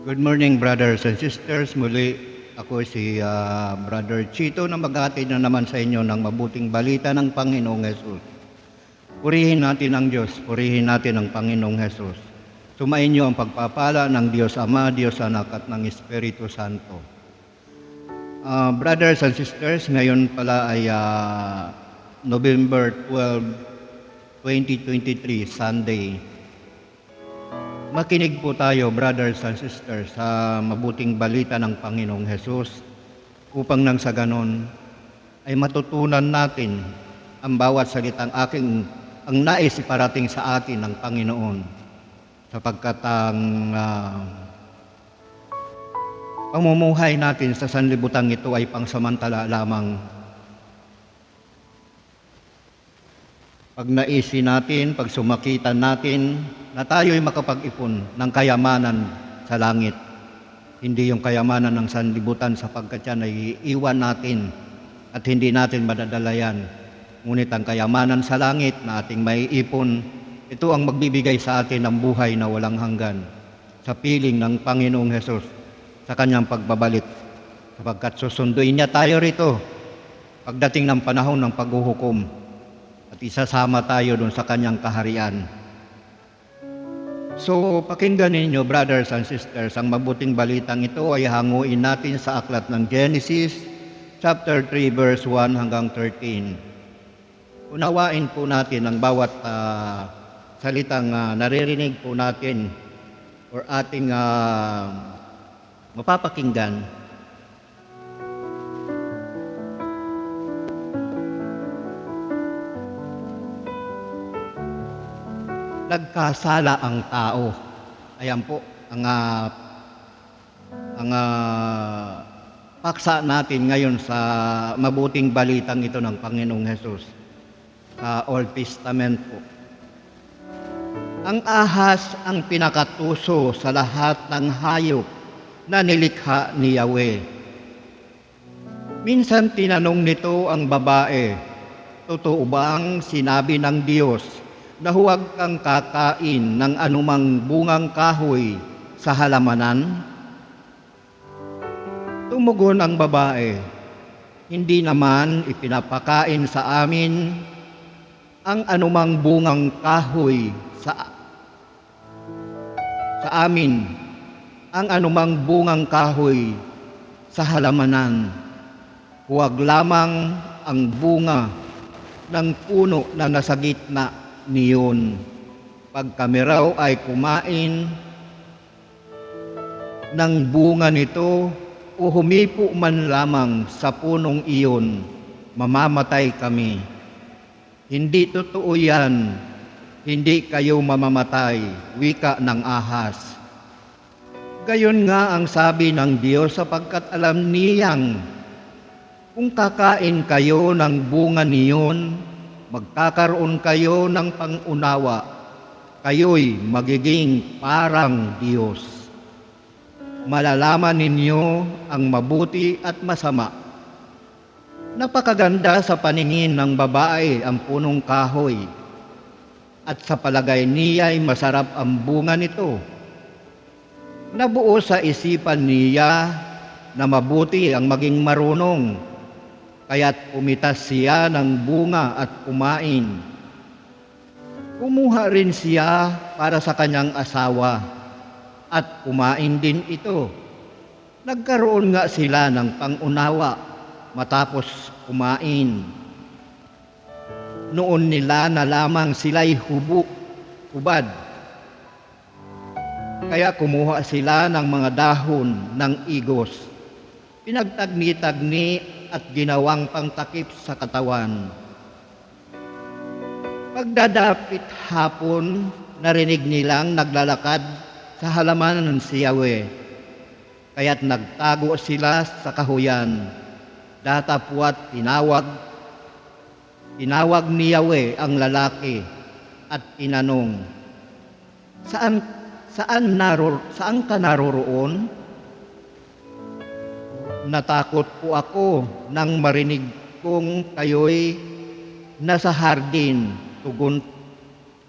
Good morning, brothers and sisters. Muli ako si Brother Chito na maghatid na naman sa inyo ng mabuting balita ng Panginoong Hesus. Purihin natin ang Diyos, purihin natin ang Panginoong Hesus. Sumain niyo ang pagpapala ng Diyos Ama, Diyos Anak at ng Espiritu Santo. Brothers and sisters, ngayon pala ay November 12, 2023, Sunday. Makinig po tayo, brothers and sisters, sa mabuting balita ng Panginoong Hesus upang nang sa ganon ay matutunan natin ang bawat salitang ang nais iparating sa atin ng Panginoon, sapagkat ang pamumuhay natin sa sanlibutan ito ay pangsamantala lamang. Pag naisin natin, pag sumakitan natin na tayo'y makapag-ipon ng kayamanan sa langit, hindi yung kayamanan ng sanlibutan, sapagkat yan ay iiwan natin at hindi natin madadala yan. Ngunit ang kayamanan sa langit na ating maiipon, ito ang magbibigay sa atin ng buhay na walang hanggan sa piling ng Panginoong Hesus sa kanyang pagbabalik, sapagkat susunduin niya tayo rito pagdating ng panahon ng paghuhukom at isasama tayo doon sa kanyang kaharian. So, pakinggan ninyo, brothers and sisters, ang mabuting balitang ito ay hanguin natin sa aklat ng Genesis, chapter 3, verse 1 hanggang 13. Unawain po natin ang bawat salitang naririnig po natin or ating mapapakinggan. Nagkasala ang tao. Ayan po ang paksa natin ngayon sa mabuting balitang ito ng Panginoong Hesus sa Old Testament po. Ang ahas ang pinakatuso sa lahat ng hayop na nilikha ni Yahweh. Minsan tinanong nito ang babae, totoo bang sinabi ng Diyos na huwag kang kakain ng anumang bungang kahoy sa halamanan? Tumugon ang babae, hindi naman ipinapakain sa amin ang anumang bungang kahoy sa amin, ang anumang bungang kahoy sa halamanan. Huwag lamang ang bunga ng puno na nasa gitna niyon. Pag kami raw ay kumain ng bunga nito o humipo man lamang sa punong iyon, mamamatay kami. Hindi totoo yan, hindi kayo mamamatay, wika ng ahas. Gayon nga ang sabi ng Diyos, sapagkat alam niyang kung kakain kayo ng bunga niyon, magkakaroon kayo ng pangunawa, kayo'y magiging parang Diyos. Malalaman ninyo ang mabuti at masama. Napakaganda sa paningin ng babae ang punong kahoy, at sa palagay niya ay masarap ang bunga nito. Nabuo sa isipan niya na mabuti ang maging marunong, kaya't pumitas siya ng bunga at kumain. Kumuha rin siya para sa kanyang asawa at kumain din ito. Nagkaroon nga sila ng pangunawa matapos kumain. Noon nila na lamang sila'y hubad. Kaya kumuha sila ng mga dahon ng igos, pinagtagni-tagni at ginawang pangtakip sa katawan. Pagdadapit hapon, narinig nilang naglalakad sa halamanan si Yahweh. Kaya't nagtago sila sa kahuyan. Datapwat tinawag ni Yahweh ang lalaki at tinanong, Saan ka naroroon? Natakot po ako nang marinig kong kayo'y nasa hardin. Tugon,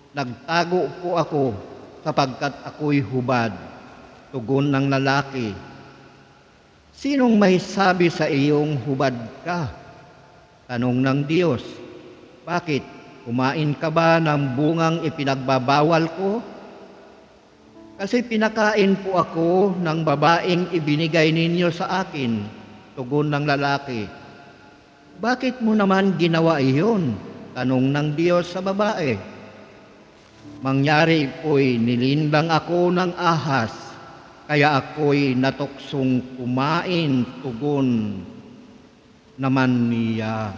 nagtago po ako sapagkat ako'y hubad. Tugon ng lalaki, sinong may sabi sa iyong hubad ka? Tanong ng Diyos, bakit? Kumain ka ba ng bungang ipinagbabawal ko? Kasi pinakain po ako ng babaeng ibinigay ninyo sa akin. Tugon ng lalaki, bakit mo naman ginawa iyon? Tanong ng Diyos sa babae, mangyari po'y nilindang ako ng ahas, kaya ako'y natuksong kumain. Tugon naman niya.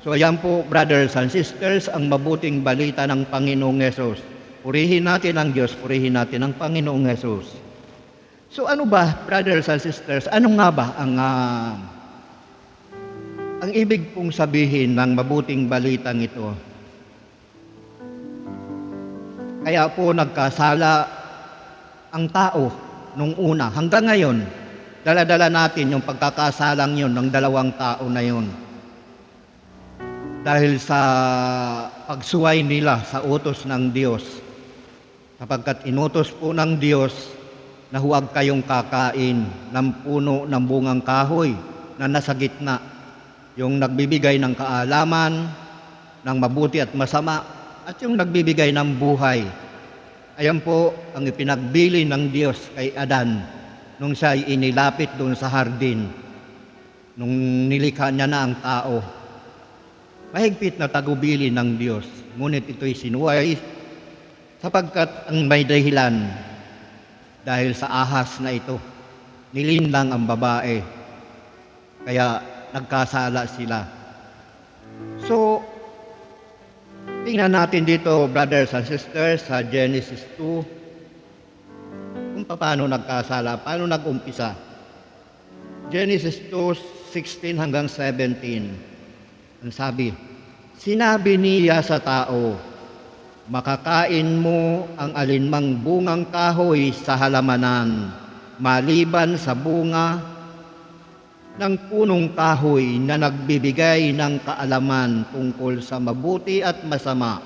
So ayan po, brothers and sisters, ang mabuting balita ng Panginoong Hesus. Purihin natin ang Diyos, purihin natin ang Panginoong Hesus. So ano ba, brothers and sisters, ano nga ba ang ibig pong sabihin ng mabuting balitang ito? Kaya po nagkasala ang tao nung una. Hanggang ngayon, dala-dala natin yung pagkakasalang yun ng dalawang tao na yun. Dahil sa pagsuway nila sa utos ng Diyos. Sapagkat inutos po ng Diyos na huwag kayong kakain ng puno ng bungang kahoy na nasa gitna, yung nagbibigay ng kaalaman, ng mabuti at masama, at yung nagbibigay ng buhay. Ayan po ang ipinagbili ng Diyos kay Adan nung siya ay inilapit doon sa hardin, nung nilikha niya na ang tao. Mahigpit na tagubili ng Diyos, ngunit ito'y sinuway sapagkat ang may dahilan dahil sa ahas na ito, nilinlang ang babae, kaya nagkasala sila. So, tingnan natin dito, brothers and sisters, sa Genesis 2, kung paano nagkasala, paano nag-umpisa. Genesis 2:16 hanggang 17. Ang sabi, sinabi niya sa tao, makakain mo ang alinmang bungang kahoy sa halamanan, maliban sa bunga ng punong kahoy na nagbibigay ng kaalaman tungkol sa mabuti at masama.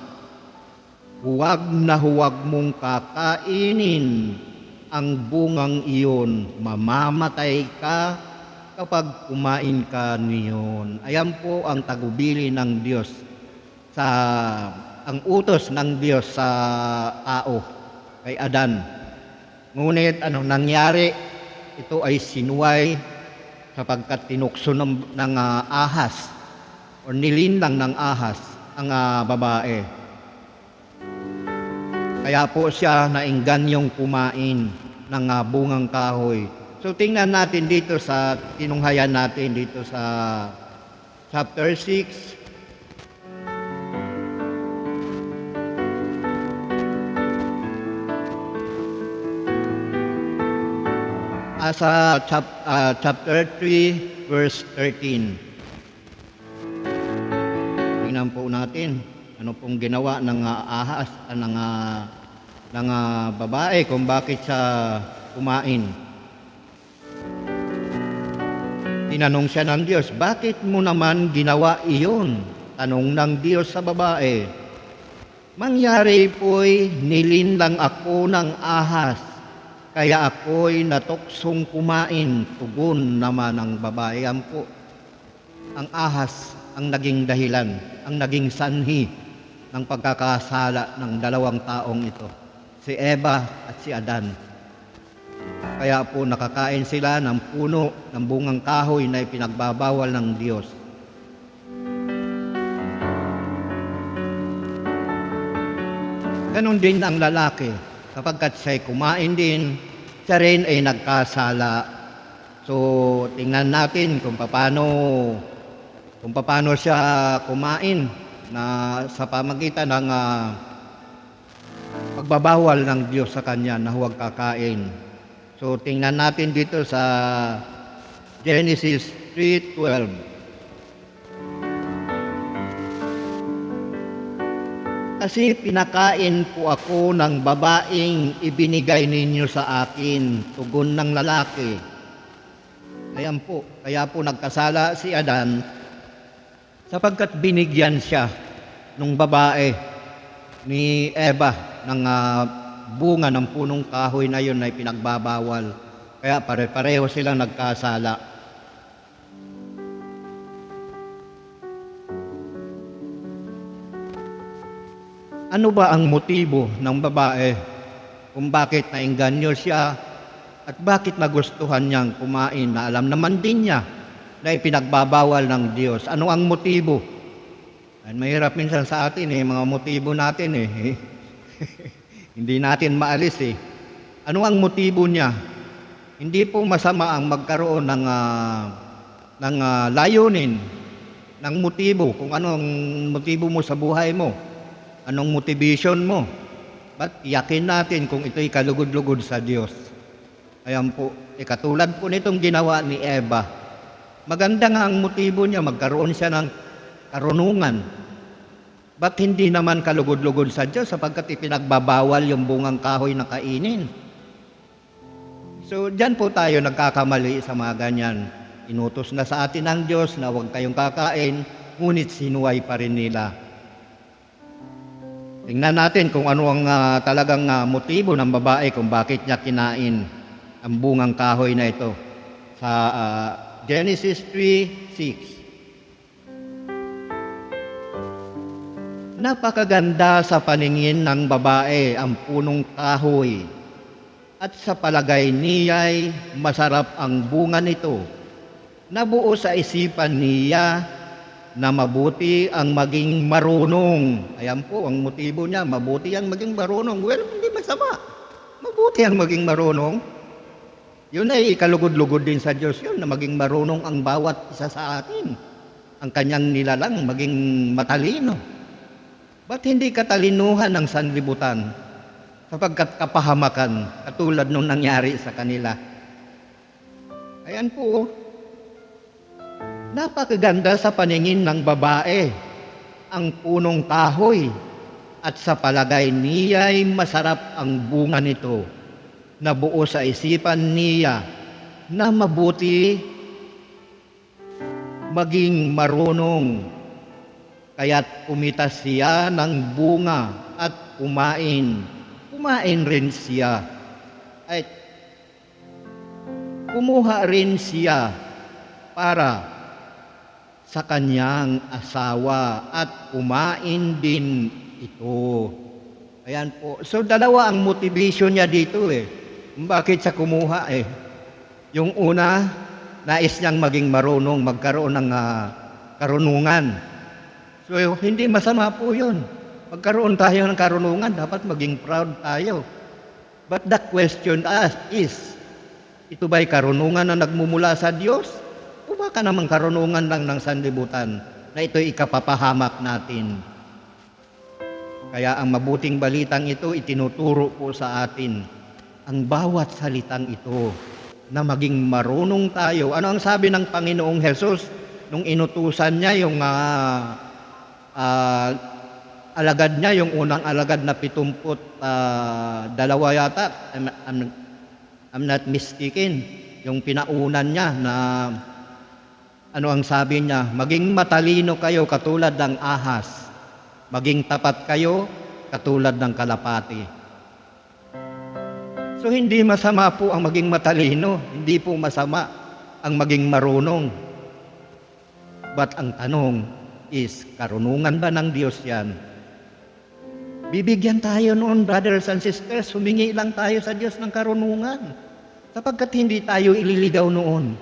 Huwag na huwag mong kakainin ang bungang iyon, mamamatay ka kapag kumain ka niyon. Ayan po ang tagubili ng Diyos, ang utos ng Diyos sa tao, kay Adan. Ngunit anong nangyari? Ito ay sinuway sapagkat tinukso ng ahas o nilindang ng ahas ang babae. Kaya po siya naingganyong kumain ng bungang kahoy. So tingnan natin dito sa tinunghayan natin dito sa chapter 6. Sa chapter 3 verse 13. Tingnan po natin ano pong ginawa ng ahas ng babae kung bakit siya kumain. Tinanong siya ng Diyos, bakit mo naman ginawa iyon? Tanong ng Diyos sa babae, mangyari po'y nilinlang ako ng ahas, kaya ako'y natuksong kumain. Tugon naman ng babae. Yan po, ang ahas ang naging dahilan, ang naging sanhi ng pagkakasala ng dalawang taong ito, si Eva at si Adan. Kaya po nakakain sila ng puno ng bungang kahoy na ipinagbabawal ng Diyos. Ganon din ang lalaki, kapagkat siya'y kumain din, siya rin ay nagkasala. So tingnan natin kung paano siya kumain na sa pamagitan ng pagbabawal ng Diyos sa kanya na huwag kakain. So tingnan natin dito sa Genesis 3:12. Kasi pinakain po ako ng babaeng ibinigay ninyo sa akin. Tugon ng lalaki. Ayan po, kaya po nagkasala si Adan sapagkat binigyan siya ng babae ni Eva ng bunga ng punong kahoy na yun ay pinagbabawal. Kaya pare-pareho silang nagkasala. Ano ba ang motibo ng babae kung bakit naengganyo siya at bakit nagustuhan niyang kumain na alam naman din niya na ipinagbabawal ng Diyos? Ano ang motibo? Ay, mahirap minsan sa atin mga motibo natin hindi natin maalis Ano ang motibo niya? Hindi po masama ang magkaroon ng layunin, ng motibo, kung anong motibo mo sa buhay mo, anong motivation mo. But yakin natin kung ito'y kalugod-lugod sa Diyos. Ayan po, katulad po nitong ginawa ni Eva. Maganda nga ang motibo niya, magkaroon siya ng karunungan. Ba't hindi naman kalugod-lugod sa Diyos sapagkat ipinagbabawal yung bungang kahoy na kainin? So, dyan po tayo nagkakamali sa mga ganyan. Inutos na sa atin ng Diyos na huwag kayong kakain, ngunit sinuway pa rin nila. Tingnan natin kung ano ang talagang motibo ng babae kung bakit niya kinain ang bungang kahoy na ito. Sa Genesis 3:6. Napakaganda sa paningin ng babae ang punong kahoy, at sa palagay niya'y masarap ang bunga nito. Nabuo sa isipan niya na mabuti ang maging marunong. Ayan po ang motibo niya, mabuti ang maging marunong. Well, hindi masama. Mabuti ang maging marunong. Yun ay ikalugod-lugod din sa Diyos yun, na maging marunong ang bawat isa sa atin. Ang kanyang nilalang maging matalino. Ba't hindi katalinuhan ng sanlibutan? Sapagkat kapahamakan, katulad nung nangyari sa kanila. Ayan po, napakaganda sa paningin ng babae ang punong kahoy, at sa palagay niya'y masarap ang bunga nito. Nabuo sa isipan niya na mabuti maging marunong. Kaya't pumitas siya ng bunga at kumain. Kumain rin siya. At kumuha rin siya para sa kanyang asawa at kumain din ito. Ayan po. So dalawa ang motivation niya dito Bakit siya kumuha Yung una, nais niyang maging marunong, magkaroon ng karunungan. So hindi masama po yun. Magkaroon tayo ng karunungan, dapat maging proud tayo. But the question is, ito ba'y karunungan na nagmumula sa Diyos? O baka naman karunungan lang ng sanlibutan na ito'y ikapapahamak natin? Kaya ang mabuting balitang ito, itinuturo po sa atin ang bawat salitang ito na maging marunong tayo. Ano ang sabi ng Panginoong Hesus nung inutusan niya yung alagad niya, yung unang alagad na 72 yata, I'm not mistaken, yung pinaunan niya na ano ang sabi niya, maging matalino kayo katulad ng ahas, maging tapat kayo katulad ng kalapati. So hindi masama po ang maging matalino, hindi po masama ang maging marunong. But ang tanong is, karunungan ba ng Diyos yan? Bibigyan tayo noon, brothers and sisters, humingi lang tayo sa Diyos ng karunungan. Sapagkat hindi tayo ililigaw noon.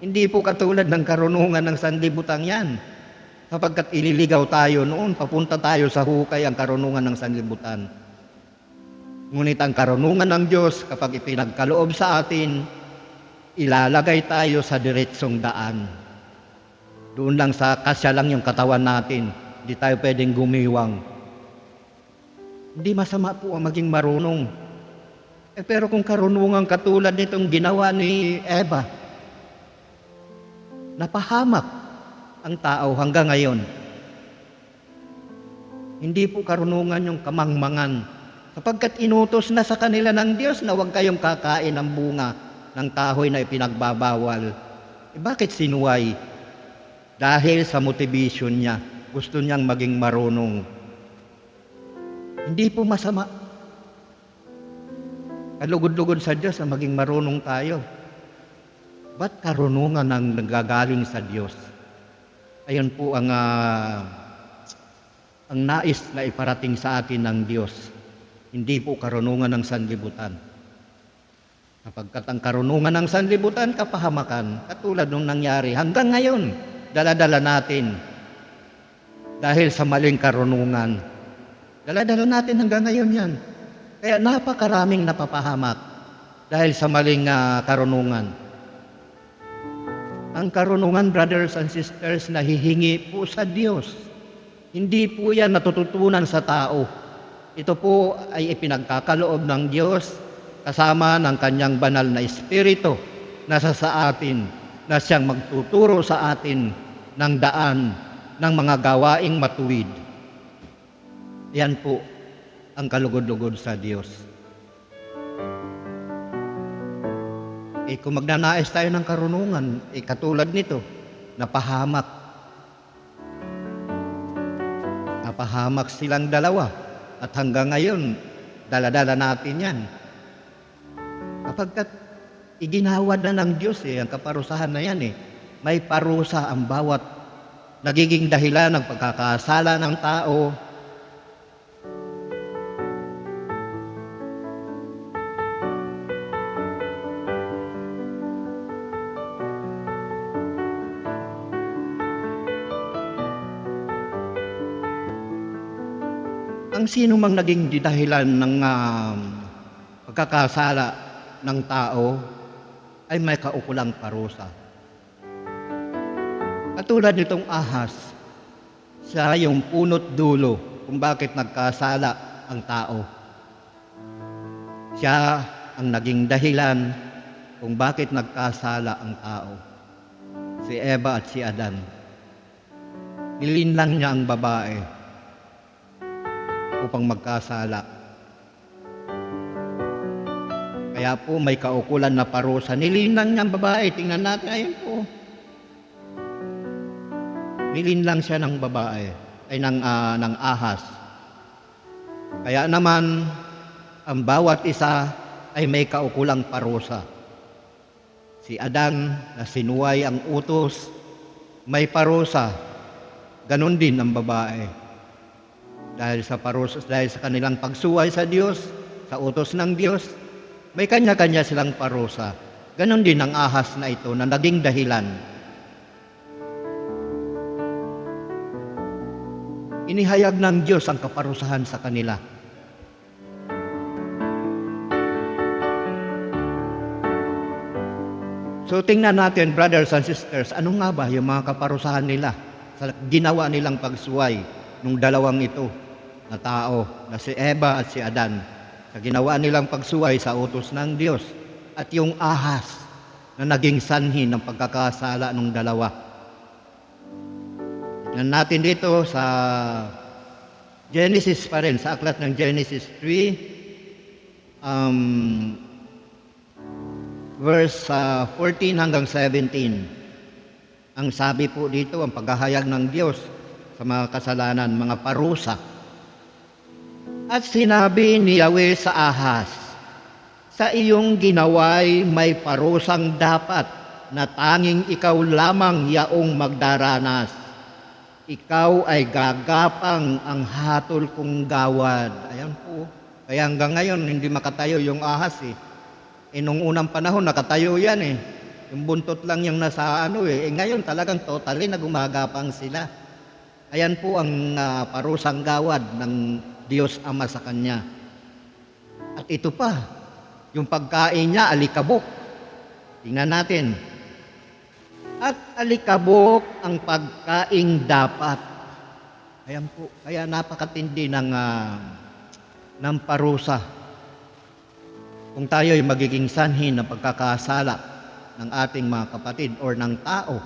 Hindi po katulad ng karunungan ng sanlibutan yan. Sapagkat ililigaw tayo noon, papunta tayo sa hukay ang karunungan ng sanlibutan. Ngunit ang karunungan ng Diyos, kapag ipinagkaloob sa atin, ilalagay tayo sa diretsong daan. Doon lang sa kasya lang yung katawan natin, hindi tayo pwedeng gumiwang. Hindi masama po ang maging marunong. Pero kung karunungan katulad nitong ginawa ni Eva, napahamak ang tao hanggang ngayon. Hindi po karunungan yung kamangmangan. Sapagkat inutos na sa kanila ng Diyos na huwag kayong kakain ng bunga ng kahoy na ipinagbabawal. Bakit sinuway? Dahil sa motivation niya, gusto niyang maging marunong. Hindi po masama. kalugod-lugod sa Diyos na maging marunong tayo. Ba't karunungan ang nanggagaling sa Diyos? Ayan po ang nais na iparating sa atin ng Diyos. Hindi po karunungan ng sanlibutan. Kapagkat ang karunungan ng sanlibutan, kapahamakan, katulad nung nangyari hanggang ngayon, dala-dala natin. Dahil sa maling karunungan, dala-dala natin hanggang ngayon yan. Kaya napakaraming napapahamak dahil sa maling karunungan. Ang karunungan, brothers and sisters, nahihingi po sa Diyos. Hindi po yan natututunan sa tao. Ito po ay ipinagkakaloob ng Diyos kasama ng kanyang banal na Espiritu nasa sa atin, na siyang magtuturo sa atin ng daan ng mga gawaing matuwid. Yan po ang kalugod-lugod sa Diyos. Kung magnanais tayo ng karunungan, katulad nito, napahamak. Napahamak silang dalawa. At hanggang ngayon, dala-dala natin yan. Kapagkat iginawad na ng Diyos ang kaparusahan na yan may parusa ang bawat nagiging dahilan ng pagkakasala ng tao. Ang sino mang naging dahilan ng pagkakasala ng tao ay may kaukulang parusa. Katulad nitong ahas, siya yung punot dulo kung bakit nagkasala ang tao. Siya ang naging dahilan kung bakit nagkasala ang tao. Si Eva at si Adan. Nilinlang niya ang babae upang magkasala. Kaya po may kaukulan na parusa. Nilinlang niya ang babae. Tingnan natin, ayun po. Nilinlang siya ng babae, ay ng ahas. Kaya naman, ang bawat isa ay may kaukulang parusa. Si Adan na sinuway ang utos, may parusa. Ganon din ang babae. Dahil sa parusa, dahil sa kanilang pagsuway sa Diyos, sa utos ng Diyos, may kanya-kanya silang parusa. Ganon din ang ahas na ito na naging dahilan. Inihayag ng Diyos ang kaparusahan sa kanila. So tingnan natin, brothers and sisters, ano nga ba yung mga kaparusahan nila sa ginawa nilang pagsuway nung dalawang ito na tao, na si Eva at si Adan, sa ginawa nilang pagsuway sa utos ng Diyos, at yung ahas na naging sanhi ng pagkakasala ng dalawa. Tignan natin dito sa Genesis pa rin, sa aklat ng Genesis 3, verse 14 hanggang 17. Ang sabi po dito, ang paghahayag ng Diyos sa mga kasalanan, mga parusa. At sinabi ni Yahweh sa ahas, sa iyong ginaway may parusang dapat na tanging ikaw lamang yaong magdaranas. Ikaw ay gagapang ang hatol kong gawad. Ayan po. Kaya hanggang ngayon hindi makatayo yung ahas nung unang panahon nakatayo yan Yung buntot lang yung nasa ngayon talagang totally na gumagapang sila. Ayan po ang parusang gawad ng Diyos Ama sa kanya. At ito pa, yung pagkain niya, alikabok. Tingnan natin. At alikabok ang pagkain dapat. Ayan po, kaya napakatindi ng parusa. Kung tayo ay magiging sanhi ng pagkakasala ng ating mga kapatid or ng tao.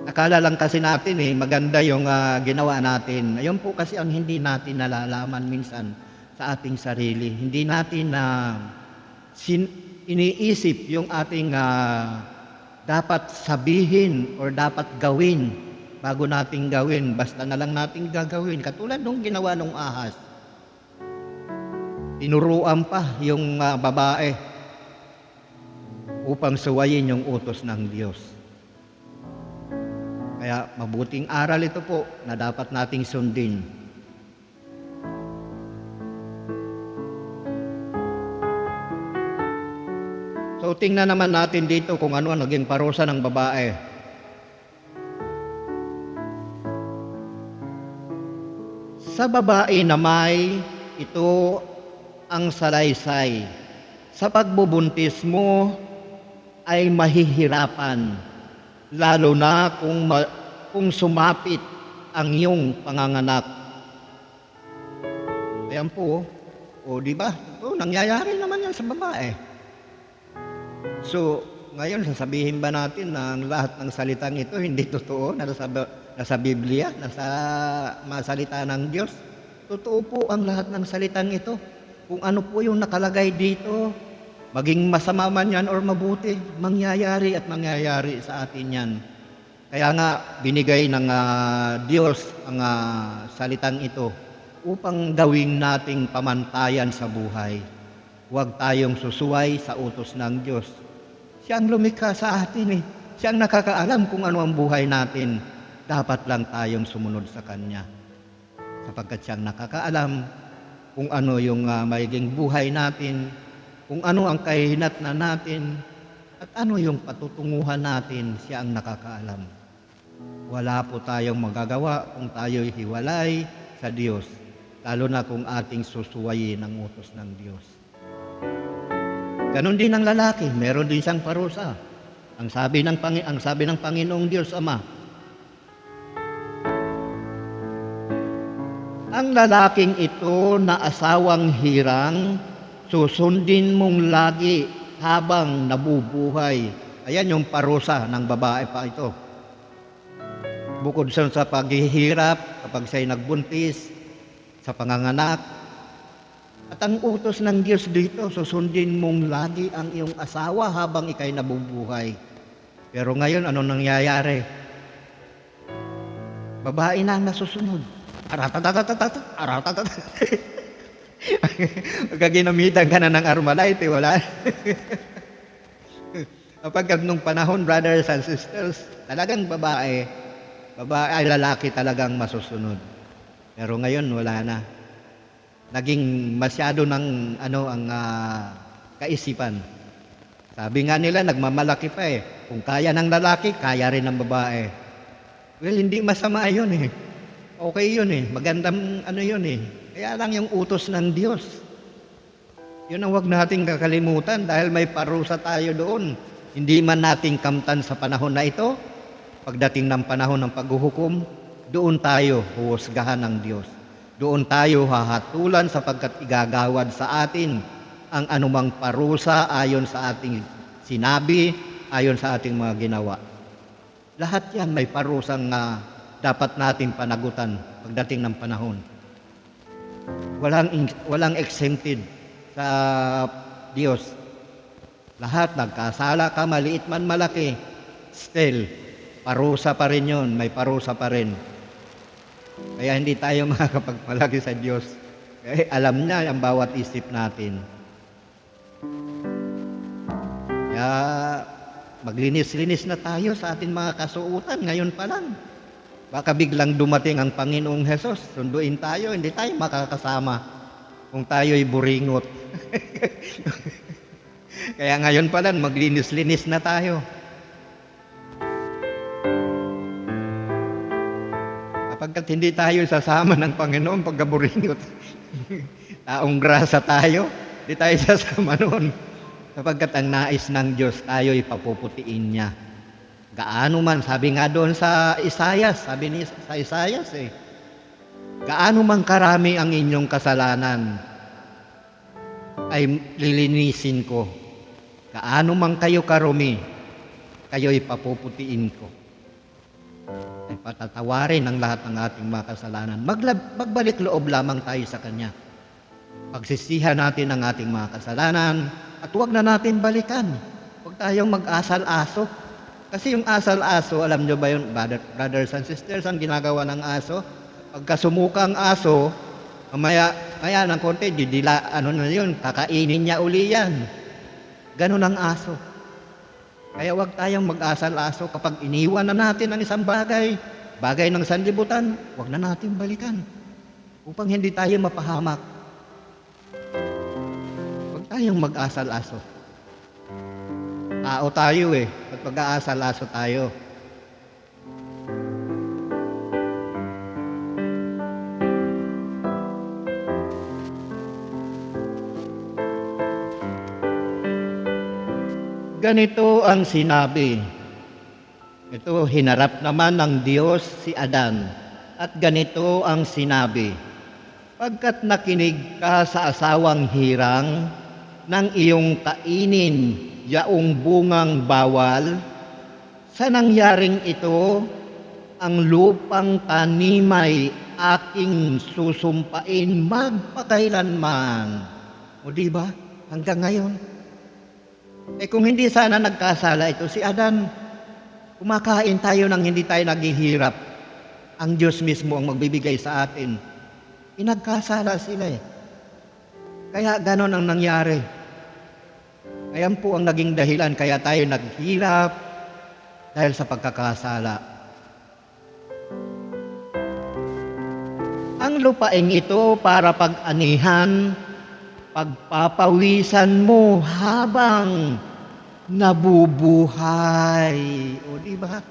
Akala lang kasi natin maganda yung ginawa natin. Ayun po kasi ang hindi natin nalalaman minsan sa ating sarili. Hindi natin iniisip yung ating dapat sabihin or dapat gawin bago nating gawin. Basta na lang nating gagawin. Katulad nung ginawa nung ahas. tinuruan pa yung babae upang suwayin yung utos ng Diyos. Kaya mabuting aral ito po na dapat nating sundin. So tingnan naman natin dito kung ano ang naging parusa ng babae. Sa babae na may ito ang salaysay. Sa pagbubuntis mo ay mahihirapan, lalo na kung sumapit ang iyong panganganak. Ayan po, o di ba? Nangyayari naman yan sa babae. So, ngayon sasabihin ba natin na ang lahat ng salitang ito hindi totoo na nasa Biblia, nasa mga salita ng Diyos? Totoo po ang lahat ng salitang ito. Kung ano po yung nakalagay dito, maging masama man yan or mabuti, mangyayari at mangyayari sa atin yan. Kaya nga, binigay ng Diyos ang salitang ito upang gawing nating pamantayan sa buhay. Huwag tayong susuway sa utos ng Diyos. Siya ang lumikha sa atin eh. Siya ang nakakaalam kung ano ang buhay natin. Dapat lang tayong sumunod sa Kanya. Sapagkat siyang nakakaalam kung ano yung magiging buhay natin, kung ano ang kahinatnan natin, at ano yung patutunguhan natin, siya ang nakakaalam. Wala po tayong magagawa kung tayo'y hiwalay sa Diyos, lalo na kung ating susuwayin ang utos ng Diyos. Ganon din ang lalaki, meron din siyang parusa. Ang sabi ng Panginoong Diyos Ama, ang lalaking ito na asawang hirang, susundin mong lagi habang nabubuhay. Ayan yung parusa ng babae pa ito. Bukod sa paghihirap, kapag siya'y nagbuntis, sa panganganak. At ang utos ng Diyos dito, susundin mong lagi ang iyong asawa habang ika'y nabubuhay. Pero ngayon, ano nangyayari? Babae na ang nasusunod. Aratatatatat. Pagka ginamitan ka na ng Armalite, wala. Kapag nung panahon, brothers and sisters, talagang babae ay lalaki talagang masusunod. Pero ngayon, wala na. Naging masyado ng ang kaisipan. Sabi nga nila, nagmamalaki pa eh. Kung kaya ng lalaki, kaya rin ng babae. Well, hindi masama yun eh. Okay yun eh. Magandang yun eh. Kaya lang yung utos ng Diyos. Yun ang huwag nating kakalimutan dahil may parusa tayo doon. Hindi man nating kamtan sa panahon na ito, pagdating ng panahon ng paghuhukom, doon tayo huhusgahan ng Diyos. Doon tayo hahatulan sapagkat igagawad sa atin ang anumang parusa ayon sa ating sinabi, ayon sa ating mga ginawa. Lahat yan may parusang dapat natin panagutan pagdating ng panahon. Walang exempted sa Diyos. Lahat nagkasala ka, maliit man malaki, still, parusa pa rin yun, may parusa pa rin. Kaya hindi tayo makakapagpalagi sa Diyos. Kaya alam niya ang bawat isip natin. Kaya maglinis-linis na tayo sa ating mga kasuutan ngayon pa lang. Baka biglang dumating ang Panginoong Hesus, sunduin tayo, hindi tayo makakasama kung tayo'y buringot. Kaya ngayon pa lang, maglinis-linis na tayo. Kapagkat hindi tayo sasama ng Panginoon pagkaburingot, taong grasa tayo, hindi tayo sasama noon. Kapagkat ang nais ng Diyos, tayo'y papuputiin niya. Gaano man, sabi nga doon sa Isayas, gaano man karami ang inyong kasalanan, ay lilinisin ko. Gaano man kayo karumi, kayo'y papuputiin ko. Ay patatawarin ang lahat ng ating mga kasalanan. Magbalik loob lamang tayo sa Kanya. Pagsisihan natin ang ating mga kasalanan, at huwag na natin balikan. Huwag tayong mag-asal-aso. Kasi yung asal-aso, alam nyo ba yun, brothers and sisters, ang ginagawa ng aso? Pagka sumuka ang aso, mamaya maya ng konti, ano na yun, kakainin niya uli yan. Ganun ang aso. Kaya huwag tayong mag-asal-aso kapag iniwan na natin ang isang bagay ng sanlibutan, huwag na natin balikan upang hindi tayo mapahamak. Huwag tayong mag-asal-aso. Tao tayo at mag-aasal-aso tayo. Ganito ang sinabi. Ito, hinarap naman ng Diyos si Adan. At ganito ang sinabi, pagkat nakinig ka sa asawang hirang ng iyong kainin yaong bungang bawal, sa nangyaring ito, ang lupang tanimay aking susumpain magpakailanman. O diba? Hanggang ngayon. Kung hindi sana nagkasala ito si Adan, kumakain tayo nang hindi tayo naghihirap. Ang Diyos mismo ang magbibigay sa atin. Pinagkasala sila Kaya ganon ang nangyari. Ayan po ang naging dahilan kaya tayo naghirap dahil sa pagkakasala. Ang lupaing ito para pag-anihan, pagpapawisan mo habang nabubuhay. O diba?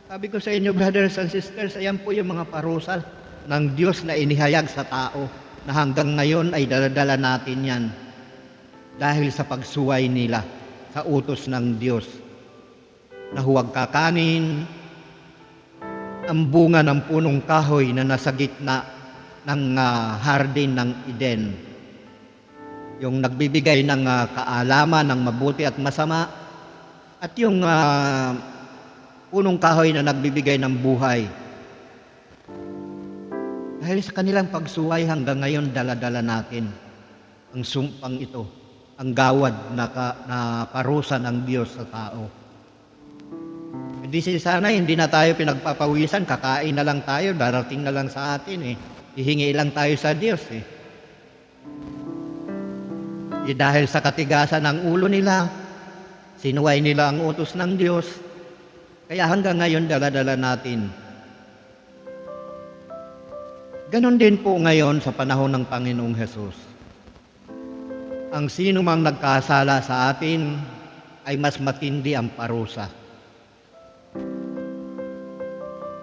Sabi ko sa inyo, brothers and sisters, ayan po yung mga parusa ng Diyos na inihayag sa tao na hanggang ngayon ay daladala natin yan dahil sa pagsuway nila sa utos ng Diyos na huwag kakanin ang bunga ng punong kahoy na nasa gitna ng hardin ng Eden. Yung nagbibigay ng kaalaman ng mabuti at masama, at yung punong kahoy na nagbibigay ng buhay. Dahil sa kanilang pagsuway hanggang ngayon dala-dala natin ang sumpang ito, ang gawad na parusa ng Diyos sa tao. Hindi sana hindi na tayo pinagpapawisan, kakain na lang tayo, darating na lang sa atin Hihingi lang tayo sa Diyos dahil sa katigasan ng ulo nila, sinuway nila ang utos ng Diyos. Kaya hanggang ngayon dala-dala natin. Ganon din po ngayon sa panahon ng Panginoong Hesus. Ang sino mang nagkasala sa atin ay mas matindi ang parusa.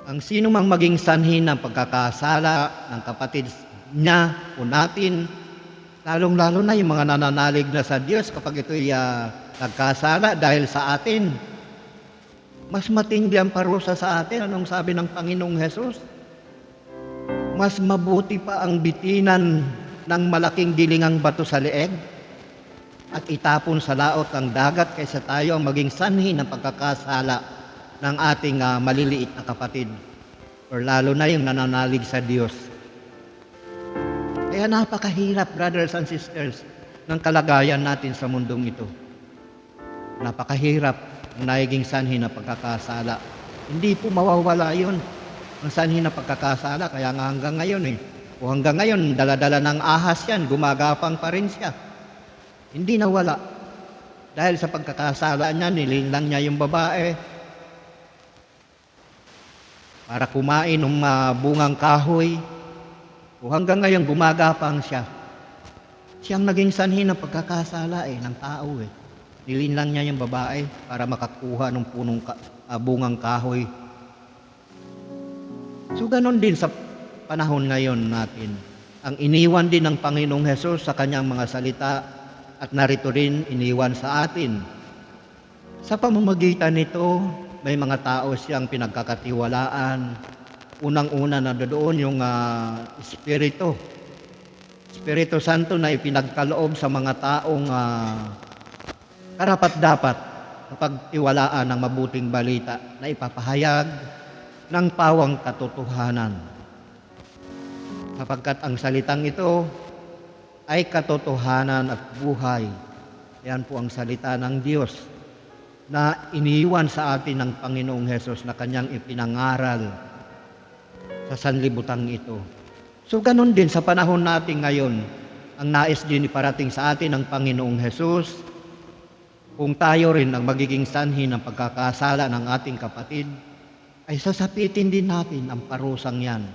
Ang sino mang maging sanhi ng pagkakasala ng kapatid niya o natin, lalong-lalo na yung mga nananalig na sa Diyos kapag ito'y nagkasala dahil sa atin, mas matindi ang parusa sa atin. Anong sabi ng Panginoong Hesus? Mas mabuti pa ang bitinan ng malaking gilingang bato sa leeg at itapon sa laot ng dagat kaysa tayo ang maging sanhi ng pagkakasala ng ating maliliit na kapatid or lalo na yung nananalig sa Diyos. Kaya napakahirap, brothers and sisters, ng kalagayan natin sa mundong ito. Napakahirap ang naging sanhi na pagkakasala. Hindi po mawawala yun, ang sanhi na pagkakasala. Kaya nga hanggang ngayon o hanggang ngayon, dala-dala ng ahas yan, gumagapang pa rin siya. Hindi nawala. Dahil sa pagkakasala niya, nilinlang niya yung babae para kumain ng bungang kahoy. O hanggang ngayon, gumagapang siya. Siyang naging sanhi ng pagkakasala ng tao Nilinlang niya yung babae para makakuha ng bungang kahoy. So, ganon din sa panahon ngayon natin. Ang iniwan din ng Panginoong Hesus sa kanyang mga salita at narito rin iniwan sa atin. Sa pamamagitan nito, may mga tao siyang pinagkakatiwalaan. Unang-una na doon yung Espiritu Santo na ipinagkaloob sa mga taong karapat-dapat na pagtiwalaan ng mabuting balita na ipapahayag ng pawang katotohanan. Sapagkat ang salitang ito ay katotohanan at buhay. Yan po ang salita ng Diyos na iniwan sa atin ng Panginoong Hesus na kanyang ipinangaral sa sanlibutan ito. So ganun din sa panahon natin ngayon, ang nais din iparating sa atin ng Panginoong Hesus, kung tayo rin ang magiging sanhi ng pagkakasala ng ating kapatid, ay sasapitin din natin ang parusang yan.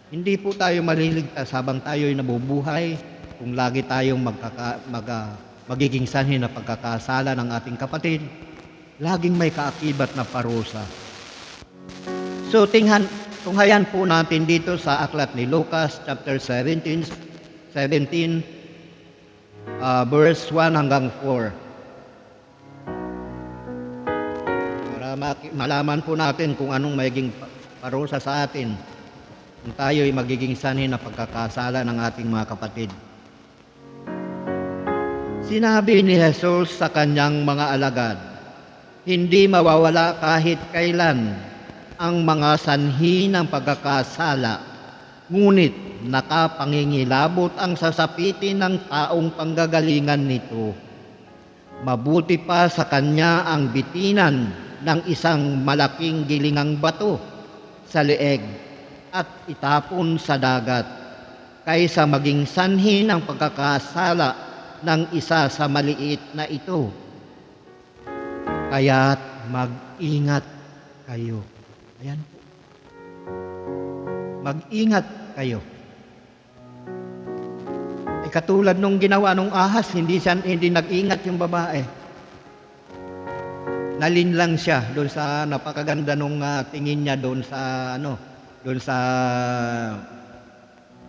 Hindi po tayo maliligtas habang tayo'y nabubuhay kung lagi tayong magiging sanhi ng pagkakasala ng ating kapatid. Laging may kaakibat na parusa. So tunghayan po natin dito sa aklat ni Lucas chapter 17, verse 1 hanggang 4. Malaman po natin kung anong magiging parusa sa atin kung tayo'y magiging sanhi na pagkakasala ng ating mga kapatid. Sinabi ni Jesus sa kanyang mga alagad, hindi mawawala kahit kailan ang mga sanhi ng pagkakasala, ngunit nakapangingilabot ang sasapitin ng taong panggagalingan nito. Mabuti pa sa kanya ang bitinan ng isang malaking gilingang bato sa leeg at itapon sa dagat, kaysa maging sanhi ng pagkakasala ng isa sa maliit na ito. Kaya't mag-ingat kayo. Ayan po. Mag-ingat kayo. Ay katulad nung ginawa nung ahas, hindi nag-ingat yung babae. Nalinlang siya doon sa napakaganda nung tingin niya doon sa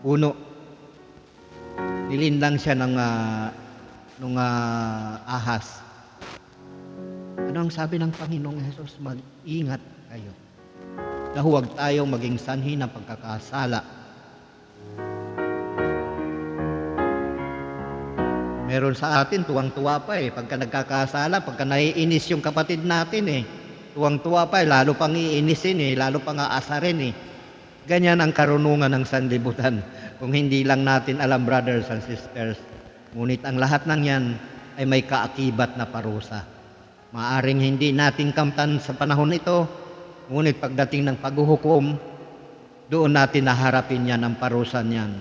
puno. Nilinlang siya nung ahas. Ano ang sabi ng Panginoong Hesus? Mag-ingat kayo. Na huwag tayong maging sanhi ng pagkakasala. Meron sa atin, tuwang-tuwa pa pagka nagkakasala, pagka naiinis yung kapatid natin tuwang-tuwa pa lalo pang iinisin lalo pang aasarin Ganyan ang karunungan ng sanlibutan. Kung hindi lang natin alam, brothers and sisters. Ngunit ang lahat ng yan ay may kaakibat na parusa. Maaring hindi natin kamtan sa panahon ito, ngunit pagdating ng paghuhukom, doon natin naharapin yan ang parusa niyan.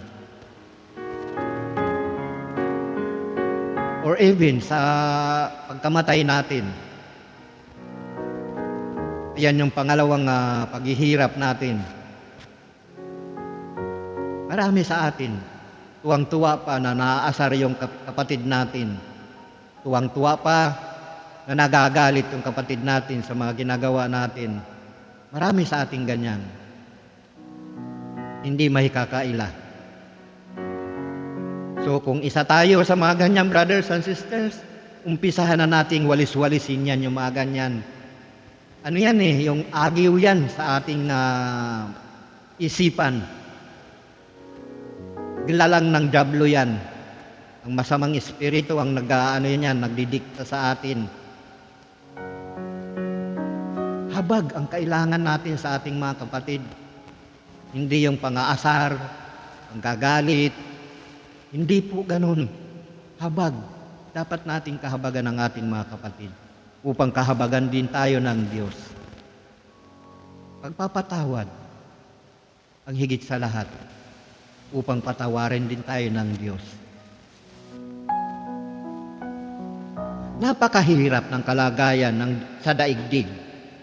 Or even sa pagkamatay natin. Yan yung pangalawang paghihirap natin. Marami sa atin, tuwang-tuwa pa na naaasar yung kapatid natin. Tuwang-tuwa pa na nagagalit yung kapatid natin sa mga ginagawa natin. Marami sa ating ganyan. Hindi mahikakaila. So kung isa tayo sa mga ganyan, brothers and sisters, umpisahan na nating walis-walisin yan yung mga ganyan. Ano yan yung agiw yan sa ating isipan. Gilalang ng diablo yan. Ang masamang espiritu ang nagdidikta sa atin. Habag ang kailangan natin sa ating mga kapatid. Hindi yung pang-aasar, panggagalit. Hindi po ganun. Habag. Dapat nating kahabagan ng ating mga kapatid upang kahabagan din tayo ng Diyos. Pagpapatawad ang higit sa lahat upang patawarin din tayo ng Diyos. Napakahirap ng kalagayan sa daigdig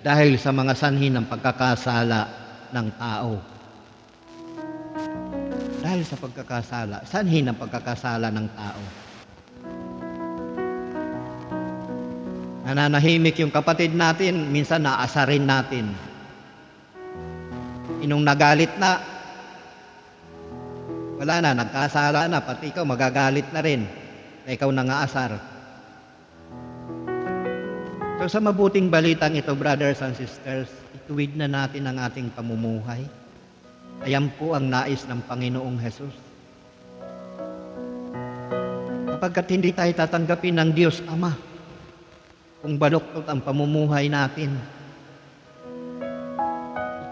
dahil sa mga sanhi ng pagkakasala ng tao. Dahil sa pagkakasala, sanhi ng pagkakasala ng tao. Nananahimik yung kapatid natin, minsan naasarin natin. Inong nagalit na, wala na, nagkasala na, pati ikaw magagalit na rin na ikaw nangaasar. So sa mabuting balitang ito, brothers and sisters, ituwid na natin ang ating pamumuhay. Ayan po ang nais ng Panginoong Hesus. Kapagkat hindi tayo tatanggapin ng Diyos Ama, kung baluktot ang pamumuhay natin,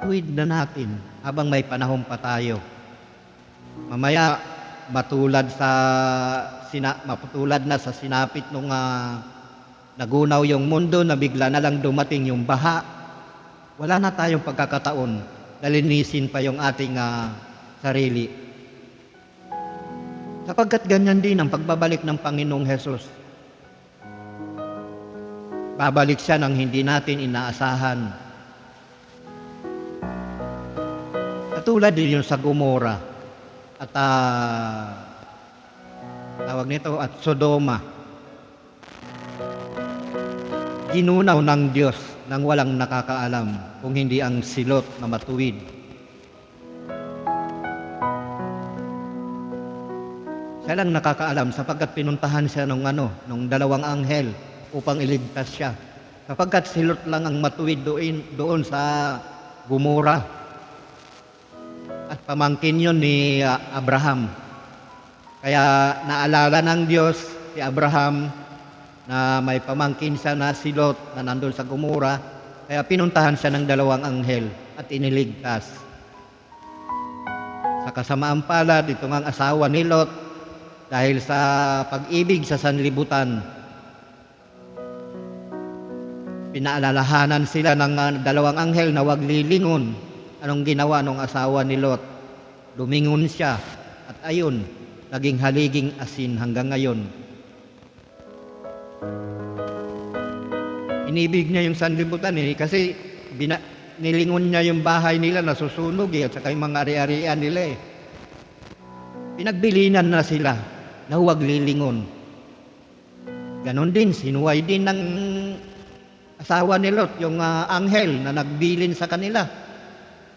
ituwid na natin habang may panahon pa tayo. Mamaya, matulad na sa sinapit nung nagunaw yung mundo na bigla na lang dumating yung baha, wala na tayong pagkakataon na linisin pa yung ating sarili. Sapagkat ganyan din ang pagbabalik ng Panginoong Hesus. Babalik siya nang hindi natin inaasahan. Katulad din yun sa Gomora at tawag nito at Sodoma. Ginunaw ng Diyos nang walang nakakaalam kung hindi ang silot na matuwid. Siya lang nakakaalam sapagkat pinuntahan siya nung dalawang anghel upang iligtas siya. Sapagkat silot lang ang matuwid doon sa Gomora. At pamangkin yun ni Abraham. Kaya naalala ng Diyos si Abraham na may pamangkin siya na silot na nandun sa Gomora. Kaya pinuntahan siya ng dalawang anghel at iniligtas. Sa kasamaan palad, ito ngang asawa ni Lot, dahil sa pag-ibig sa sanlibutan, pinaalalahanan sila ng dalawang anghel na huwag lilingon. Anong ginawa ng asawa ni Lot? Lumingon siya at ayun, naging haliging asin hanggang ngayon. Inibig niya yung sanlibutan kasi nilingon niya yung bahay nila na susunog at saka yung mga ari-arian nila Pinagbilinan na sila na huwag lilingon. Ganon din, sinuway din ng asawa ni Lot, yung anghel na nagbilin sa kanila.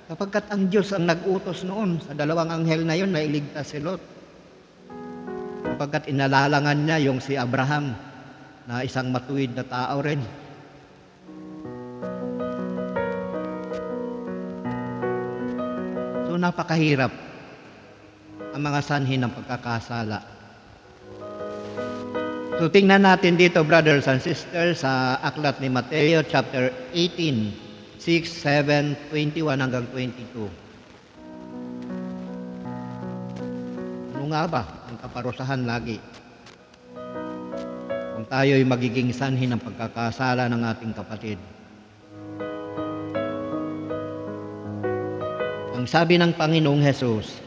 Sapagkat ang Diyos ang nag-utos noon sa dalawang anghel na yun na iligtas si Lot. Sapagkat inalalangan niya yung si Abraham na isang matuwid na tao rin. So napakahirap ang mga sanhi ng pagkakasala. So tingnan natin dito, brothers and sisters, sa aklat ni Mateo chapter 18, 6, 7, 21 hanggang 22. Ano nga ba ang kaparusahan lagi? Kung tayo'y magiging sanhi ng pagkakasala ng ating kapatid. Ang sabi ng Panginoong Hesus,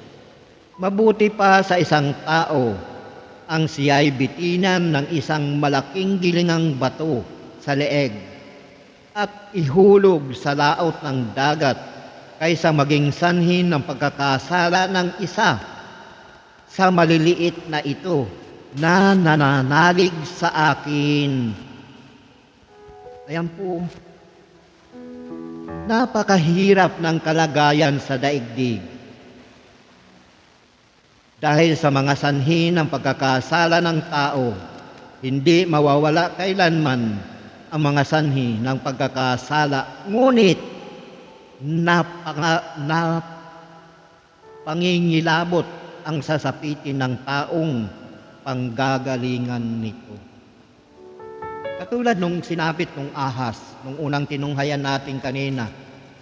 mabuti pa sa isang tao ang siya'y bitinan ng isang malaking gilingang bato sa leeg at ihulog sa laot ng dagat kaysa maging sanhi ng pagkakasala ng isa sa maliliit na ito na nananalig sa akin. Ayan po, napakahirap ng kalagayan sa daigdig. Dahil sa mga sanhi ng pagkakasala ng tao, hindi mawawala kailanman ang mga sanhi ng pagkakasala. Ngunit, pangingilabot ang sasapitin ng taong panggagalingan nito. Katulad nung sinapit nung ahas, nung unang tinunghayan natin kanina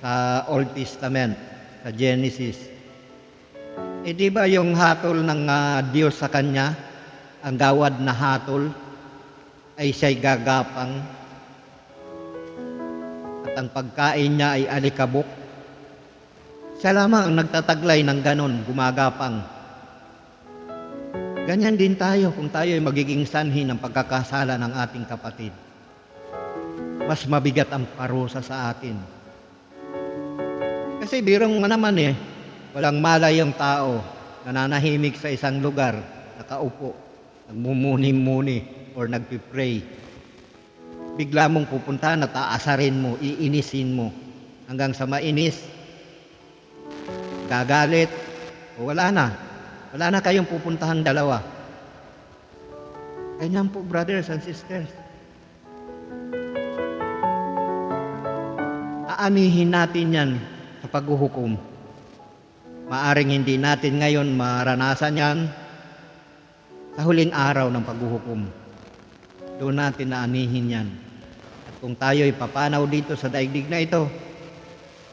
sa Old Testament, sa Genesis. Di ba yung hatol ng Diyos sa kanya, ang gawad na hatol, ay siya'y gagapang at ang pagkain niya ay alikabok? Siya lamang ang nagtataglay ng ganon, gumagapang. Ganyan din tayo kung tayo ay magiging sanhi ng pagkakasala ng ating kapatid. Mas mabigat ang parusa sa atin. Kasi birong naman walang malay ang tao, nananahimik sa isang lugar, nakaupo, nagmumuni-muni, or nagpipray. Bigla mong pupuntahan at aasarin mo, iinisin mo, hanggang sa mainis, gagalit, o wala na kayong pupuntahang dalawa. Ganyan po, brothers and sisters. Aanihin natin yan sa paghuhukom. Maaring hindi natin ngayon maranasan yan sa huling araw ng paghuhukom. Doon natin naanihin yan. At kung tayo'y papanaw dito sa daigdig na ito,